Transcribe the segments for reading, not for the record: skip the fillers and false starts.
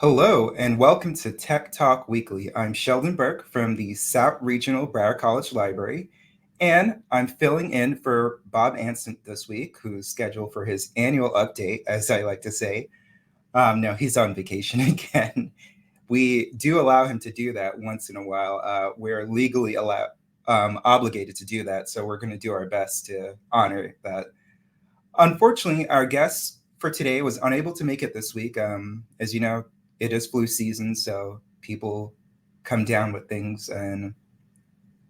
Hello and welcome to Tech Talk Weekly. I'm Sheldon Burke from the South Regional Broward College Library, and I'm filling in for Bob Anson this week, who's scheduled for his annual update, as I like to say. No, he's on vacation again. We do allow him to do that once in a while. We're legally obligated to do that, so we're going to do our best to honor that. Unfortunately, our guest for today was unable to make it this week. As you know, it is flu season, so people come down with things and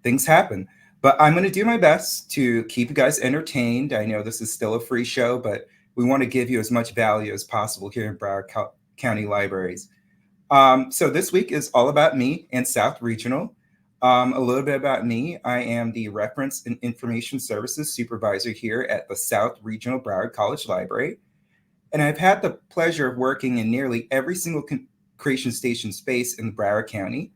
things happen. But I'm going to do my best to keep you guys entertained. I know this is still a free show, but we want to give you as much value as possible here in Broward County Libraries. So this week is all about me and South Regional. A little bit about me. I am the Reference and Information Services Supervisor here at the South Regional Broward College Library. And I've had the pleasure of working in nearly every single creation station space in Broward County.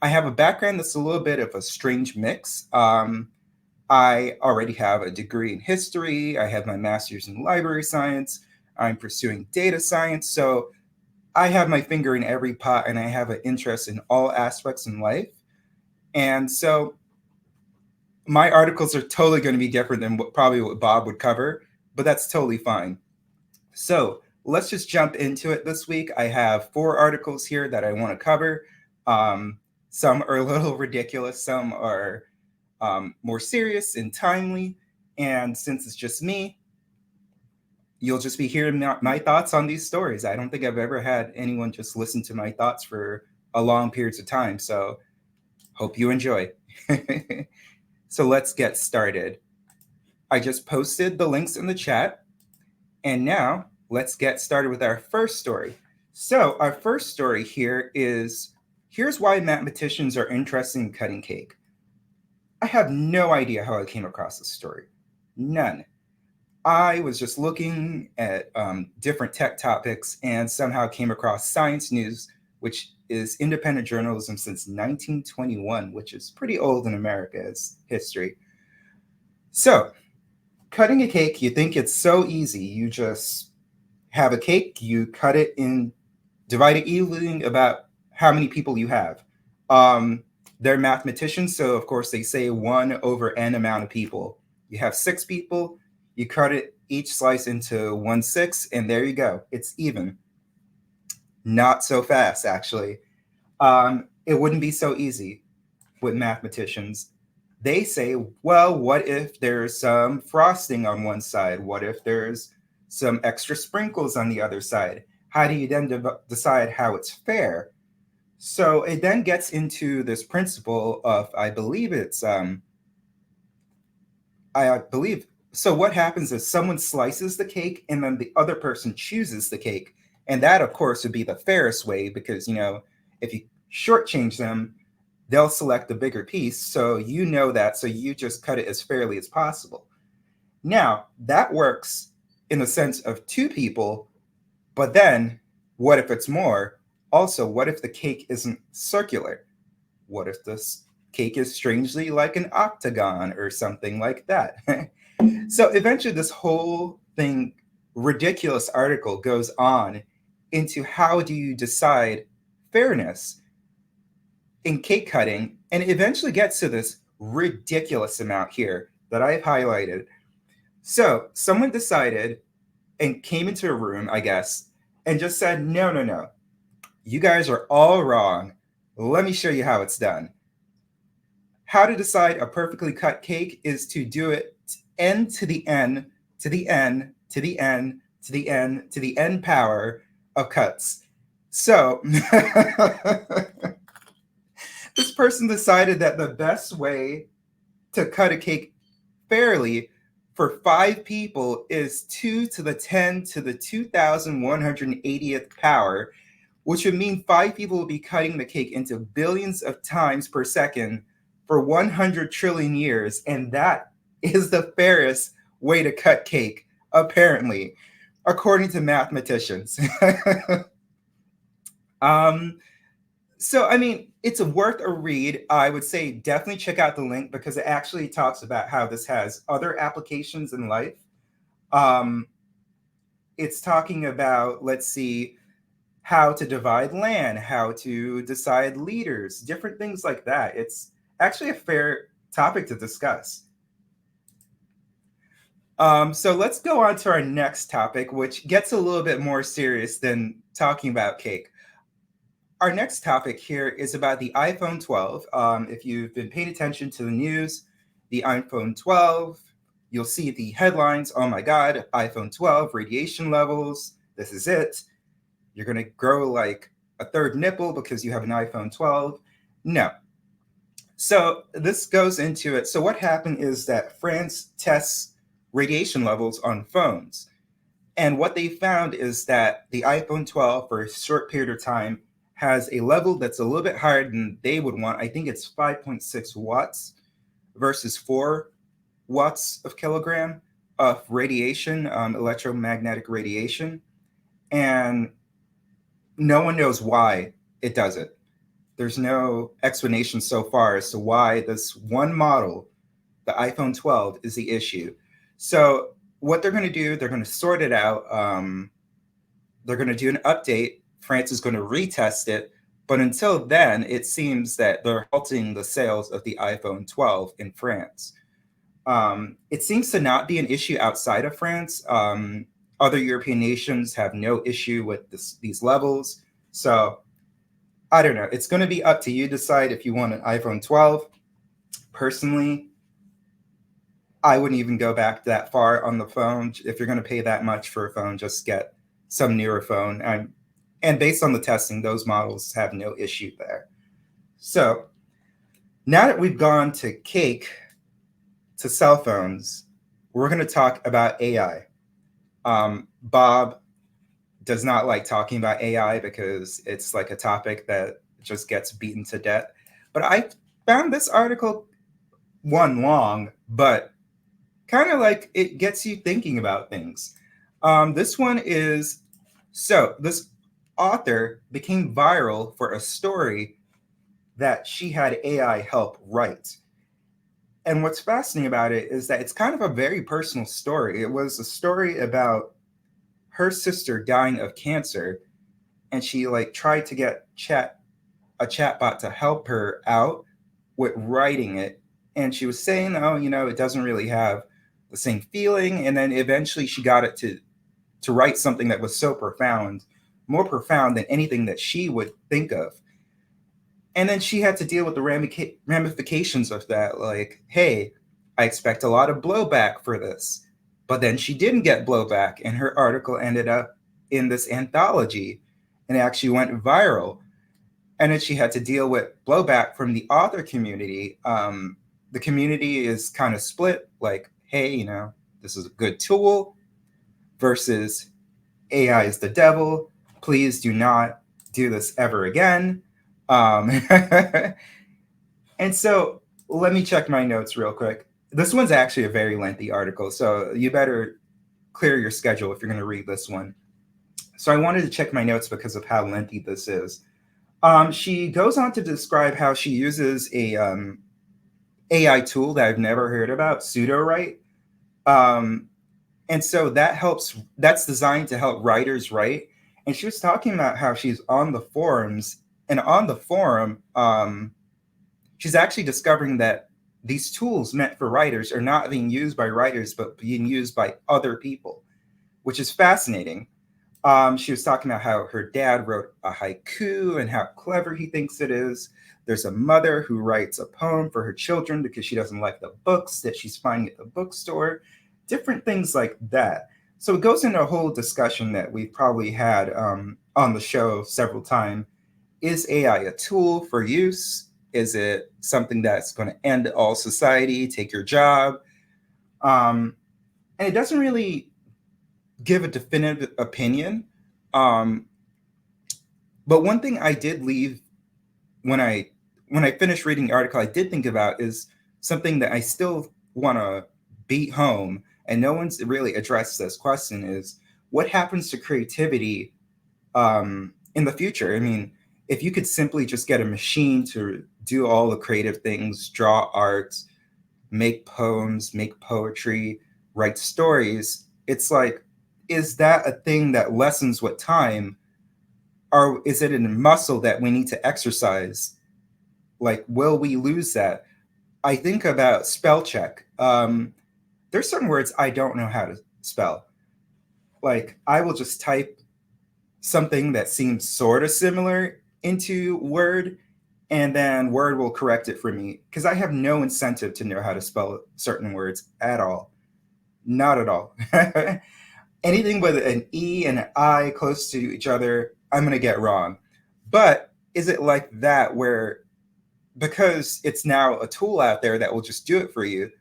I have a background that's a little bit of a strange mix. I already have a degree in history. I have my master's in library science. I'm pursuing data science. So I have my finger in every pot and I have an interest in all aspects in life. And so my articles are totally going to be different than what Bob would cover, but that's totally fine. So let's just jump into it this week. I have 4 articles here that I want to cover. Some are a little ridiculous, some are more serious and timely. And since it's just me, you'll just be hearing my thoughts on these stories. I don't think I've ever had anyone just listen to my thoughts for a long periods of time. So hope you enjoy. So let's get started. I just posted the links in the chat. And now let's get started with our first story. So our first story here is, here's why mathematicians are interested in cutting cake. I have no idea how I came across this story. None. I was just looking at different tech topics and somehow came across Science News, which is independent journalism since 1921, which is pretty old in America's history. So, cutting a cake, you think it's so easy. You just have a cake, you cut it in, divide it evenly about how many people you have. They're mathematicians, so of course they say 1 over n amount of people. You have 6 people, you cut it each slice into 1/6, and there you go. It's even. Not so fast, actually. It wouldn't be so easy with mathematicians. They say, well, what if there's some frosting on one side? What if there's some extra sprinkles on the other side? How do you then decide how it's fair? So it then gets into this principle of, I believe, so what happens is someone slices the cake and then the other person chooses the cake. And that, of course, would be the fairest way because, if you shortchange them, they'll select the bigger piece. So you know that, so you just cut it as fairly as possible. Now, that works in the sense of 2 people, but then what if it's more? Also, what if the cake isn't circular? What if this cake is strangely like an octagon or something like that? So eventually this whole thing, ridiculous article goes on into how do you decide fairness in cake cutting, and it eventually gets to this ridiculous amount here that I've highlighted. So someone decided and came into a room, I guess, and just said, no, you guys are all wrong. Let me show you how it's done. How to decide a perfectly cut cake is to do it n to the n to the n to the n to the n to the n power of cuts. So this person decided that the best way to cut a cake fairly for 5 people is 2 to the 10 to the 2,180th power, which would mean 5 people will be cutting the cake into billions of times per second for 100 trillion years. And that is the fairest way to cut cake, apparently, according to mathematicians. So, I mean, it's worth a read. I would say definitely check out the link because it actually talks about how this has other applications in life. It's talking about, let's see, how to divide land, how to decide leaders, different things like that. It's actually a fair topic to discuss. So let's go on to our next topic, which gets a little bit more serious than talking about cake. Our next topic here is about the iPhone 12. If you've been paying attention to the news, the iPhone 12, you'll see the headlines. Oh my God, iPhone 12, radiation levels. This is it. You're going to grow like a third nipple because you have an iPhone 12. No. So this goes into it. So what happened is that France tests radiation levels on phones. And what they found is that the iPhone 12 for a short period of time has a level that's a little bit higher than they would want. I think it's 5.6 watts versus 4 watts of kilogram of radiation, electromagnetic radiation. And no one knows why it does it. There's no explanation so far as to why this one model, the iPhone 12, is the issue. So what they're going to do, they're going to sort it out. They're going to do an update. France is going to retest it. But until then, it seems that they're halting the sales of the iPhone 12 in France. It seems to not be an issue outside of France. Other European nations have no issue with these levels. So I don't know. It's going to be up to you to decide if you want an iPhone 12. Personally, I wouldn't even go back that far on the phone. If you're going to pay that much for a phone, just get some newer phone. And based on the testing, those models have no issue there. So now that we've gone to cake, to cell phones, we're going to talk about AI. Bob does not like talking about AI because it's like a topic that just gets beaten to death. But I found this article, one, long, but kind of like it gets you thinking about things. This one is, so this author became viral for a story that she had AI help write. And what's fascinating about it is that it's kind of a very personal story. It was a story about her sister dying of cancer, and she like tried to get a chatbot to help her out with writing it. And she was saying, oh, it doesn't really have the same feeling. And then eventually she got it to write something that was so profound, more profound than anything that she would think of. And then she had to deal with the ramifications of that. Like, hey, I expect a lot of blowback for this. But then she didn't get blowback, and her article ended up in this anthology and it actually went viral. And then she had to deal with blowback from the author community. The community is kind of split, like, hey, this is a good tool versus AI is the devil. Please do not do this ever again. And so let me check my notes real quick. This one's actually a very lengthy article, so you better clear your schedule if you're going to read this one. So I wanted to check my notes because of how lengthy this is. She goes on to describe how she uses a AI tool that I've never heard about, Pseudowrite. And so that's designed to help writers write. And she was talking about how she's on the forums, and on the forum, she's actually discovering that these tools meant for writers are not being used by writers, but being used by other people, which is fascinating. She was talking about how her dad wrote a haiku and how clever he thinks it is. There's a mother who writes a poem for her children because she doesn't like the books that she's finding at the bookstore, different things like that. So it goes into a whole discussion that we've probably had on the show several times. Is AI a tool for use? Is it something that's going to end all society, take your job? And it doesn't really give a definitive opinion. But one thing I did leave when I finished reading the article, I did think about is something that I still want to beat home, and no one's really addressed this question, is what happens to creativity in the future? I mean, if you could simply just get a machine to do all the creative things, draw art, make poems, make poetry, write stories, it's like, is that a thing that lessens with time? or is it a muscle that we need to exercise? Like, will we lose that? I think about spell check. There's certain words I don't know how to spell. Like, I will just type something that seems sort of similar into Word, and then Word will correct it for me because I have no incentive to know how to spell certain words at all. Not at all. Anything with an E and an I close to each other, I'm going to get wrong. But is it like that where, because it's now a tool out there that will just do it for you,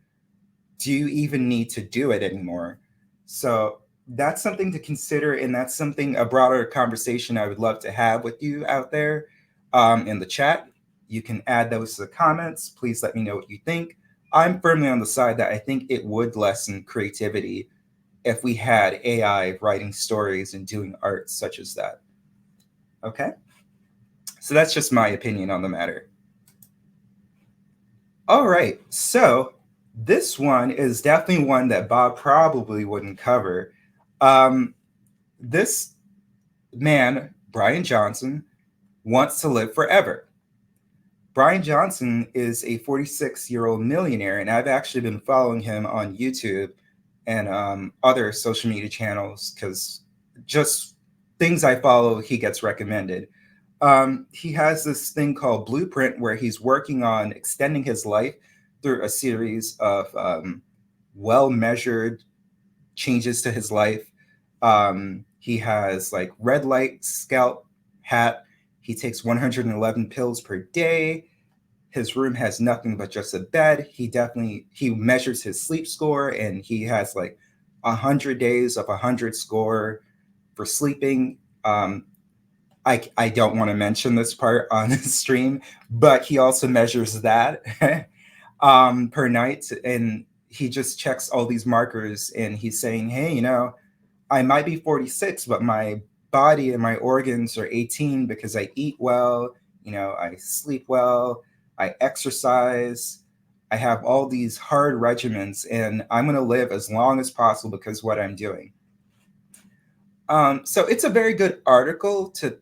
do you even need to do it anymore? So that's something to consider, and that's something, a broader conversation I would love to have with you out there in the chat. You can add those to the comments. Please let me know what you think. I'm firmly on the side that I think it would lessen creativity if we had AI writing stories and doing art such as that. Okay? So that's just my opinion on the matter. All right. So this one is definitely one that Bob probably wouldn't cover. This man, Brian Johnson, wants to live forever. Brian Johnson is a 46-year-old millionaire, and I've actually been following him on YouTube and other social media channels because just things I follow, he gets recommended. He has this thing called Blueprint where he's working on extending his life through a series of well-measured changes to his life. He has like red light scalp hat. He takes 111 pills per day. His room has nothing but just a bed. He measures his sleep score, and he has like 100 days of 100 score for sleeping. I don't want to mention this part on the stream, but he also measures that per night, and he just checks all these markers, and he's saying, hey, I might be 46, but my body and my organs are 18 because I eat well, I sleep well, I exercise, I have all these hard regimens, and I'm going to live as long as possible because of what I'm doing. So it's a very good article to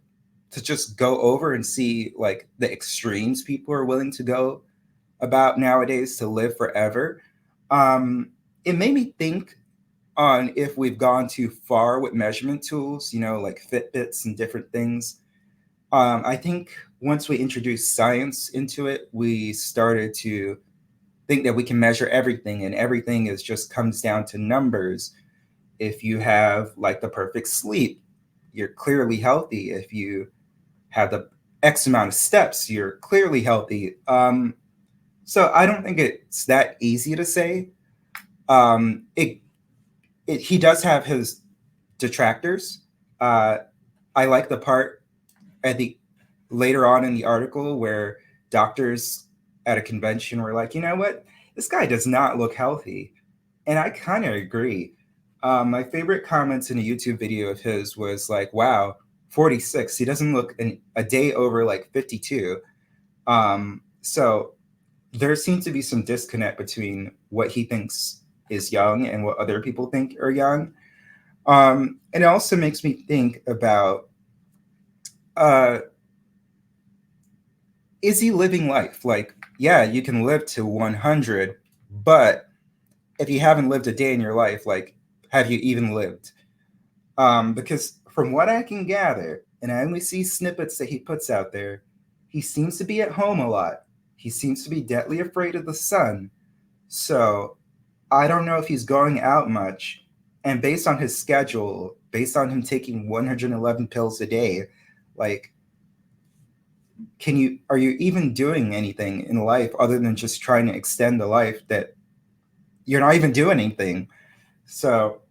just go over and see like the extremes people are willing to go about nowadays to live forever. It made me think on if we've gone too far with measurement tools, like Fitbits and different things. I think once we introduced science into it, we started to think that we can measure everything, and everything is just comes down to numbers. If you have like the perfect sleep, you're clearly healthy. If you have the X amount of steps, you're clearly healthy. So I don't think it's that easy to say. He does have his detractors. I like the part at the later on in the article where doctors at a convention were like, you know what, this guy does not look healthy, and I kind of agree. My favorite comments in a YouTube video of his was like, wow, 46, he doesn't look a day over like 52. So there seems to be some disconnect between what he thinks is young and what other people think are young. And it also makes me think about, is he living life? Like, yeah, you can live to 100, but if you haven't lived a day in your life, like, have you even lived? Because from what I can gather, and I only see snippets that he puts out there, he seems to be at home a lot. He seems to be deathly afraid of the sun. So I don't know if he's going out much. And based on his schedule, based on him taking 111 pills a day, like, are you even doing anything in life other than just trying to extend the life that you're not even doing anything? So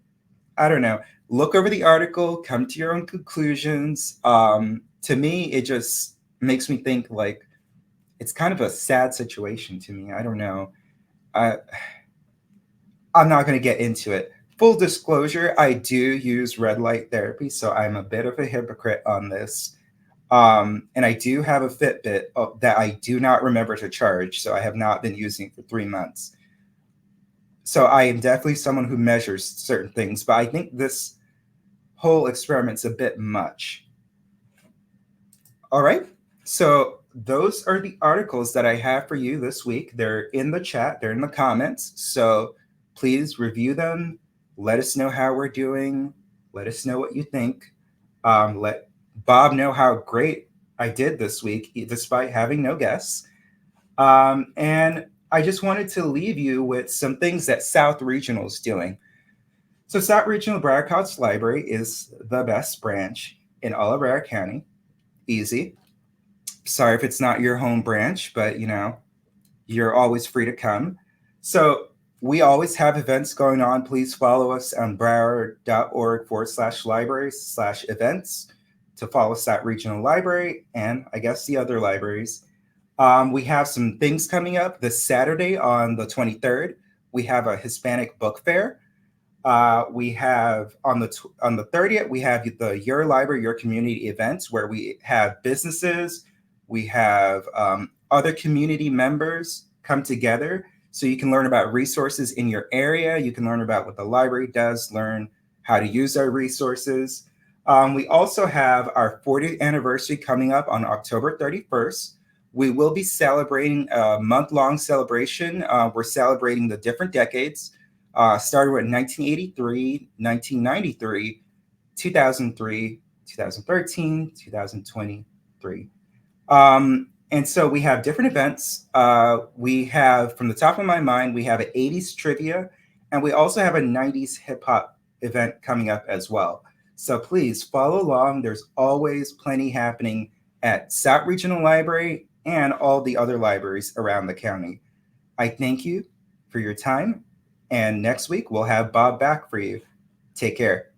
I don't know. Look over the article, come to your own conclusions. To me, it just makes me think like it's kind of a sad situation to me. I don't know. I'm not going to get into it. Full disclosure, I do use red light therapy, so I'm a bit of a hypocrite on this. And I do have a Fitbit that I do not remember to charge, so I have not been using it for 3 months. So I am definitely someone who measures certain things, but I think this whole experiment's a bit much. All right. So those are the articles that I have for you this week. They're in the chat, they're in the comments. So please review them. Let us know how we're doing. Let us know what you think. Let Bob know how great I did this week, despite having no guests. And I just wanted to leave you with some things that South Regional is doing. So South Regional Broward College Library is the best branch in all of Broward County. Easy. Sorry if it's not your home branch, but you're always free to come. So we always have events going on. Please follow us on broward.org/libraries/events to follow South Regional Library and I guess the other libraries. We have some things coming up this Saturday on the 23rd. We have a Hispanic book fair. We have on the 30th, we have the Your Library, Your Community events where we have businesses, we have other community members come together so you can learn about resources in your area. You can learn about what the library does, learn how to use our resources. We also have our 40th anniversary coming up on October 31st. We will be celebrating a month-long celebration. We're celebrating the different decades. Started with 1983, 1993, 2003, 2013, 2023. And so we have different events. We have, from the top of my mind, we have an 80s trivia, and we also have a 90s hip hop event coming up as well. So please follow along. There's always plenty happening at South Regional Library and all the other libraries around the county. I thank you for your time. And next week, we'll have Bob back for you. Take care.